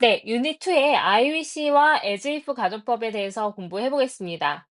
네, 유닛 2의 I wish와 as if 가정법에 대해서 공부해 보겠습니다.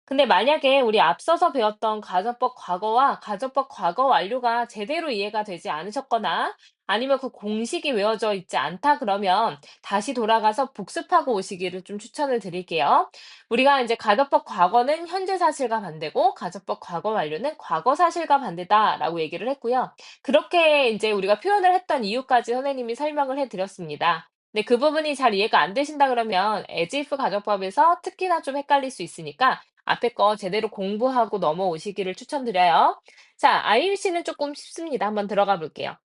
근데 만약에 우리 앞서서 배웠던 가정법 과거와 가정법 과거 완료가 제대로 이해가 되지 않으셨거나 아니면 그 공식이 외워져 있지 않다 그러면 다시 돌아가서 복습하고 오시기를 좀 추천을 드릴게요. 우리가 이제 가정법 과거는 현재 사실과 반대고 가정법 과거 완료는 과거 사실과 반대다라고 얘기를 했고요. 그렇게 이제 우리가 표현을 했던 이유까지 선생님이 설명을 해 드렸습니다. 네, 그 부분이 잘 이해가 안 되신다 그러면 as if 가정법에서 특히나 좀 헷갈릴 수 있으니까 앞에 거 제대로 공부하고 넘어오시기를 추천드려요. 자, IUC는 조금 쉽습니다. 한번 들어가 볼게요.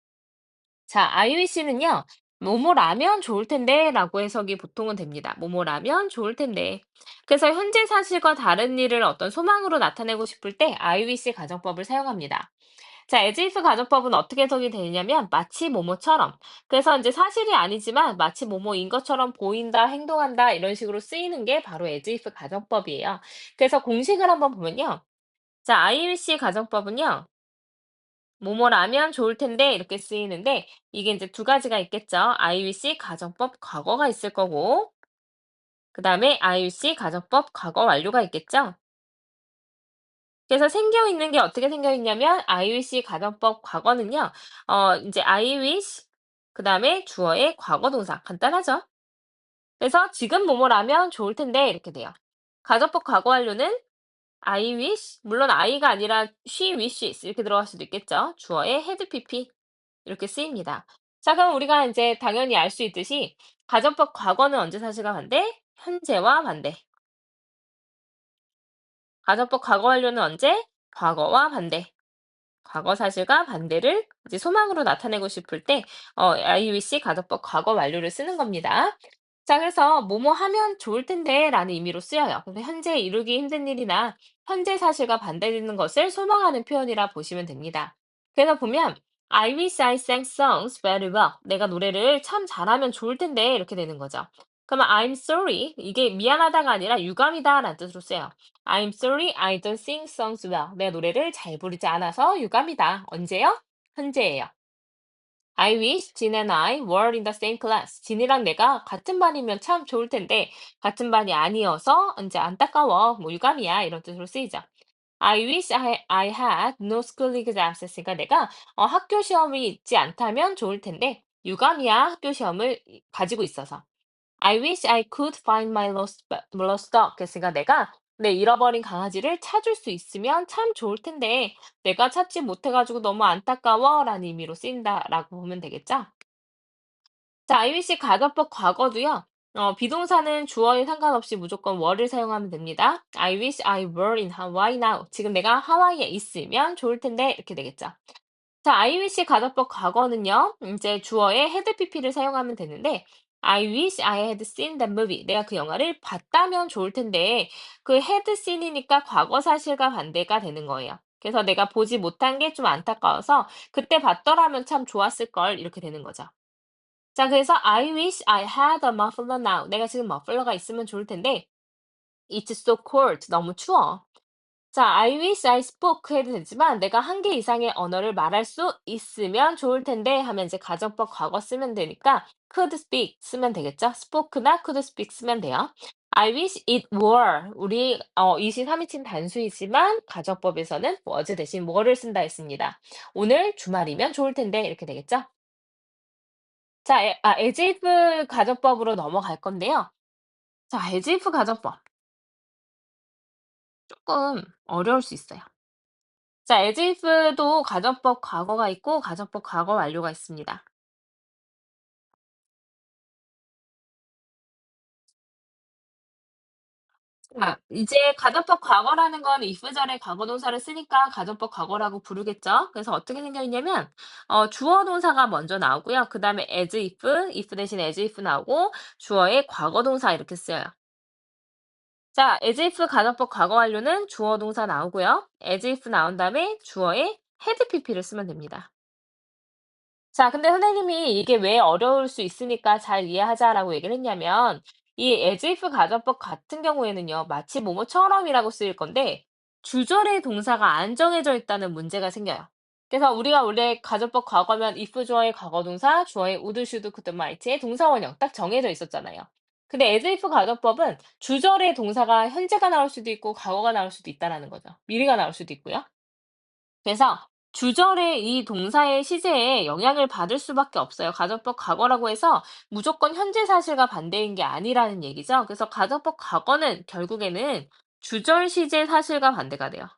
자, IUC는요, 뭐뭐라면 좋을 텐데 라고 해석이 보통은 됩니다. 뭐뭐라면 좋을 텐데. 그래서 현재 사실과 다른 일을 어떤 소망으로 나타내고 싶을 때 IUC 가정법을 사용합니다. 자, as if 가정법은 어떻게 해석이 되냐면 마치 뭐뭐처럼. 그래서 이제 사실이 아니지만 마치 뭐뭐인 것처럼 보인다, 행동한다 이런 식으로 쓰이는 게 바로 as if 가정법이에요. 그래서 공식을 한번 보면요. 자, IUC 가정법은요. 뭐뭐라면 좋을 텐데 이렇게 쓰이는데 이게 이제 두 가지가 있겠죠. IUC 가정법 과거가 있을 거고 그다음에 IUC 가정법 과거 완료가 있겠죠. 그래서 생겨 있는 게 어떻게 생겨 있냐면 IWC 가정법 과거는요. 이제 I wish 그다음에 주어의 과거 동사 간단하죠? 그래서 지금 뭐뭐라면 좋을 텐데 이렇게 돼요. 가정법 과거 완료는 I wish 물론 I가 아니라 she wishes 이렇게 들어갈 수도 있겠죠. 주어의 had pp 이렇게 쓰입니다. 자, 그럼 우리가 이제 당연히 알 수 있듯이 가정법 과거는 언제 사실과 반대? 현재와 반대. 가정법 과거 완료는 언제? 과거와 반대. 과거 사실과 반대를 이제 소망으로 나타내고 싶을 때 IUC 가정법 과거 완료를 쓰는 겁니다. 자, 그래서 뭐뭐 하면 좋을 텐데라는 의미로 쓰여요. 그래서 현재 이루기 힘든 일이나 현재 사실과 반대되는 것을 소망하는 표현이라 보시면 됩니다. 그래서 보면 I wish I sang songs very well. 내가 노래를 참 잘하면 좋을 텐데 이렇게 되는 거죠. 그러면 I'm sorry 이게 미안하다가 아니라 유감이다라는 뜻으로 쓰여요. I'm sorry, I don't sing songs well. 내가 노래를 잘 부르지 않아서 유감이다. 언제요? 현재예요. I wish Jin and I were in the same class. 진이랑 내가 같은 반이면 참 좋을 텐데 같은 반이 아니어서 이제 안타까워. 뭐 유감이야. 이런 뜻으로 쓰이죠. I wish I had no school exams. 했으니까 내가 학교 시험이 있지 않다면 좋을 텐데 유감이야. 학교 시험을 가지고 있어서. I wish I could find my lost dog. 그랬으니까 내가 내 잃어버린 강아지를 찾을 수 있으면 참 좋을 텐데 내가 찾지 못해가지고 너무 안타까워라는 의미로 쓰인다라고 보면 되겠죠? 자, IWC 가정법 과거도요. 비동사는 주어에 상관없이 무조건 were를 사용하면 됩니다. I wish I were in Hawaii now. 지금 내가 하와이에 있으면 좋을 텐데 이렇게 되겠죠. 자, IWC 가정법 과거는요. 이제 주어에 had pp를 사용하면 되는데 I wish I had seen that movie. 내가 그 영화를 봤다면 좋을 텐데 그 had seen이니까 과거 사실과 반대가 되는 거예요. 그래서 내가 보지 못한 게 좀 안타까워서 그때 봤더라면 참 좋았을 걸 이렇게 되는 거죠. 자, 그래서 I wish I had a muffler now. 내가 지금 머플러가 있으면 좋을 텐데 It's so cold. 너무 추워. 자, I wish I spoke 해도 되지만 내가 한 개 이상의 언어를 말할 수 있으면 좋을 텐데 하면 이제 가정법 과거 쓰면 되니까 could speak 쓰면 되겠죠? spoke나 could speak 쓰면 돼요. I wish it were. 우리 23인칭 단수이지만 가정법에서는 was 대신 were를 쓴다 했습니다. 오늘 주말이면 좋을 텐데 이렇게 되겠죠? 자, as if 가정법으로 넘어갈 건데요. 자, as if 가정법 조금 어려울 수 있어요. 자, as if도 가정법 과거가 있고 가정법 과거 완료가 있습니다. 자, 이제 가정법 과거라는 건 if 절에 과거 동사를 쓰니까 가정법 과거라고 부르겠죠. 그래서 어떻게 생겨 있냐면 주어 동사가 먼저 나오고요. 그다음에 as if 대신 as if 나오고 주어의 과거 동사 이렇게 쓰여요. 자, as if 가정법 과거 완료는 주어 동사 나오고요. as if 나온 다음에 주어의 had pp를 쓰면 됩니다. 자, 근데 선생님이 이게 왜 어려울 수 있으니까 잘 이해하자라고 얘기를 했냐면, 이 as if 가정법 같은 경우에는요, 마치 뭐뭐처럼이라고 쓰일 건데, 주절의 동사가 안 정해져 있다는 문제가 생겨요. 그래서 우리가 원래 가정법 과거면 if 주어의 과거 동사, 주어의 would, should, could, might의 동사 원형 딱 정해져 있었잖아요. 근데 as if 가정법은 주절의 동사가 현재가 나올 수도 있고 과거가 나올 수도 있다라는 거죠. 미래가 나올 수도 있고요. 그래서 주절의 이 동사의 시제에 영향을 받을 수밖에 없어요. 가정법 과거라고 해서 무조건 현재 사실과 반대인 게 아니라는 얘기죠. 그래서 가정법 과거는 결국에는 주절 시제 사실과 반대가 돼요.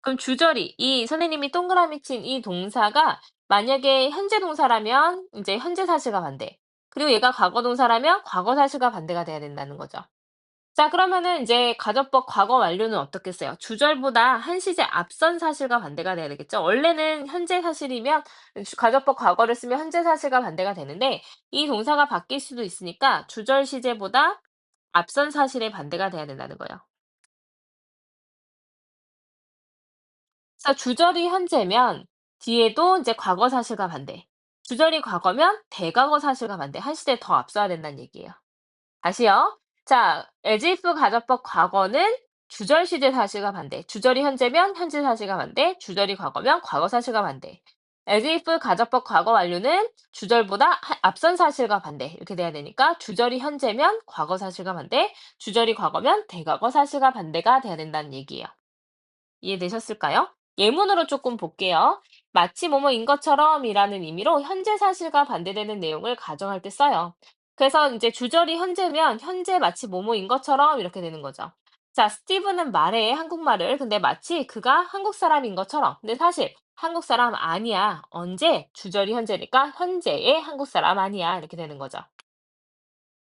그럼 주절이 이 선생님이 동그라미 친 이 동사가 만약에 현재 동사라면 이제 현재 사실과 반대. 그리고 얘가 과거 동사라면 과거 사실과 반대가 돼야 된다는 거죠. 자, 그러면은 이제 가정법 과거 완료는 어떻겠어요? 주절보다 한 시제 앞선 사실과 반대가 돼야 되겠죠. 원래는 현재 사실이면 가정법 과거를 쓰면 현재 사실과 반대가 되는데 이 동사가 바뀔 수도 있으니까 주절 시제보다 앞선 사실의 반대가 돼야 된다는 거예요. 그래서 주절이 현재면 뒤에도 이제 과거 사실과 반대. 주절이 과거면 대과거 사실과 반대. 한 시대 더 앞서야 된다는 얘기예요. 다시요. 자, as if 가정법 과거는 주절 시제 사실과 반대. 주절이 현재면 현재 사실과 반대. 주절이 과거면 과거 사실과 반대. as if 가정법 과거 완료는 주절보다 앞선 사실과 반대. 이렇게 돼야 되니까 주절이 현재면 과거 사실과 반대. 주절이 과거면 대과거 사실과 반대가 돼야 된다는 얘기예요. 이해되셨을까요? 예문으로 조금 볼게요. 마치 뭐뭐인 것처럼이라는 의미로 현재 사실과 반대되는 내용을 가정할 때 써요. 그래서 이제 주절이 현재면 현재 마치 뭐뭐인 것처럼 이렇게 되는 거죠. 자, 스티브는 말해 한국말을. 근데 마치 그가 한국 사람인 것처럼. 근데 사실 한국 사람 아니야. 언제? 주절이 현재니까 현재의 한국 사람 아니야. 이렇게 되는 거죠.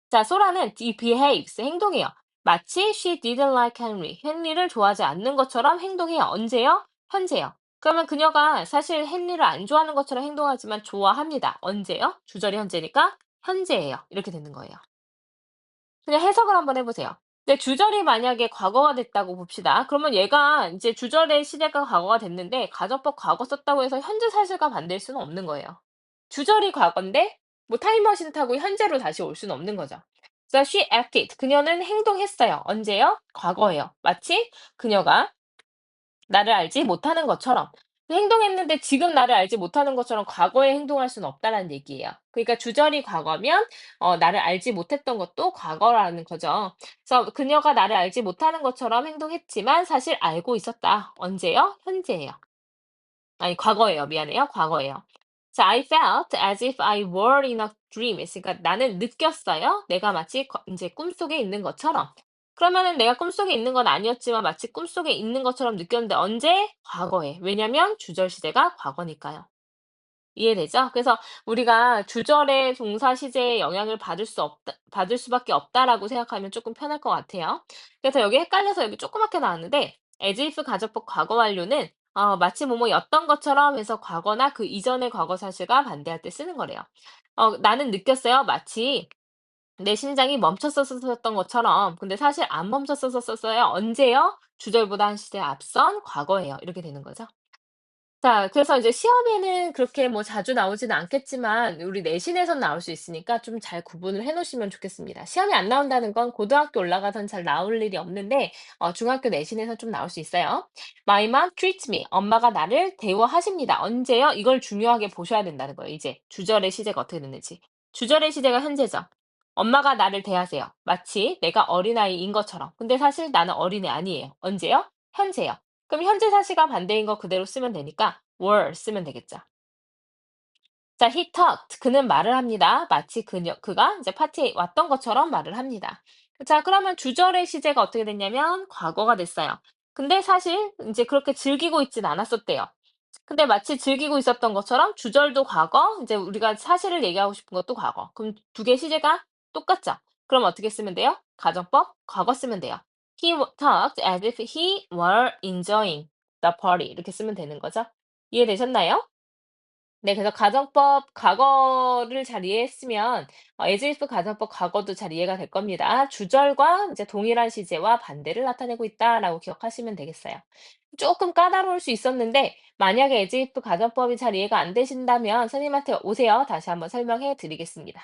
자, 소라는 he behaves, 행동해요. 마치 she didn't like Henry, 헨리를 좋아하지 않는 것처럼 행동해요. 언제요? 현재요. 그러면 그녀가 사실 헨리를 안 좋아하는 것처럼 행동하지만 좋아합니다. 언제요? 주절이 현재니까 현재예요. 이렇게 되는 거예요. 그냥 해석을 한번 해보세요. 근데 주절이 만약에 과거가 됐다고 봅시다. 그러면 얘가 이제 주절의 시제가 과거가 됐는데 가정법 과거 썼다고 해서 현재 사실과 반대일 수는 없는 거예요. 주절이 과거인데 뭐 타임머신 타고 현재로 다시 올 수는 없는 거죠. 그래서 she acted. 그녀는 행동했어요. 언제요? 과거예요. 마치 그녀가 나를 알지 못하는 것처럼. 행동했는데 지금 나를 알지 못하는 것처럼 과거에 행동할 수는 없다라는 얘기예요. 그러니까 주절이 과거면 나를 알지 못했던 것도 과거라는 거죠. 그래서 그녀가 나를 알지 못하는 것처럼 행동했지만 사실 알고 있었다. 언제요? 현재예요. 아니 과거예요. 미안해요. 과거예요. 자, I felt as if I were in a dream. 그러니까 나는 느꼈어요. 내가 마치 이제 꿈속에 있는 것처럼. 그러면은 내가 꿈속에 있는 건 아니었지만 마치 꿈속에 있는 것처럼 느꼈는데 언제? 과거에. 왜냐면 주절 시제가 과거니까요. 이해되죠? 그래서 우리가 주절의 동사 시제에 영향을 받을 수밖에 없다라고 생각하면 조금 편할 것 같아요. 그래서 여기 헷갈려서 여기 조그맣게 나왔는데 as if 가정법 과거 완료는 마치 뭐뭐였던 것처럼 해서 과거나 그 이전의 과거 사실과 반대할 때 쓰는 거래요. 나는 느꼈어요. 마치 내 심장이 멈췄었었던 것처럼. 근데 사실 안 멈췄었었어요. 언제요? 주절보다 한 시대 앞선 과거예요. 이렇게 되는 거죠. 자, 그래서 이제 시험에는 그렇게 뭐 자주 나오지는 않겠지만 우리 내신에선 나올 수 있으니까 좀 잘 구분을 해 놓으시면 좋겠습니다. 시험에 안 나온다는 건 고등학교 올라가선 잘 나올 일이 없는데 중학교 내신에선 좀 나올 수 있어요. My mom treats me. 엄마가 나를 대우하십니다. 언제요? 이걸 중요하게 보셔야 된다는 거예요, 이제. 주절의 시제가 어떻게 됐는지. 주절의 시제가 현재죠. 엄마가 나를 대하세요. 마치 내가 어린아이인 것처럼. 근데 사실 나는 어린애 아니에요. 언제요? 현재요. 그럼 현재 사실과 반대인 거 그대로 쓰면 되니까 were 쓰면 되겠죠. 자, he talked. 그는 말을 합니다. 마치 그가 이제 파티에 왔던 것처럼 말을 합니다. 자, 그러면 주절의 시제가 어떻게 됐냐면 과거가 됐어요. 근데 사실 이제 그렇게 즐기고 있진 않았었대요. 근데 마치 즐기고 있었던 것처럼 주절도 과거, 이제 우리가 사실을 얘기하고 싶은 것도 과거. 그럼 두 개 시제가 똑같죠? 그럼 어떻게 쓰면 돼요? 가정법 과거 쓰면 돼요. Talked as if he were enjoying the party. 이렇게 쓰면 되는 거죠. 이해되셨나요? 네, 그래서 가정법 과거를 잘 이해했으면 as if 가정법 과거도 잘 이해가 될 겁니다. 주절과 이제 동일한 시제와 반대를 나타내고 있다라고 기억하시면 되겠어요. 조금 까다로울 수 있었는데 만약에 as if 가정법이 잘 이해가 안 되신다면 선생님한테 오세요. 다시 한번 설명해 드리겠습니다.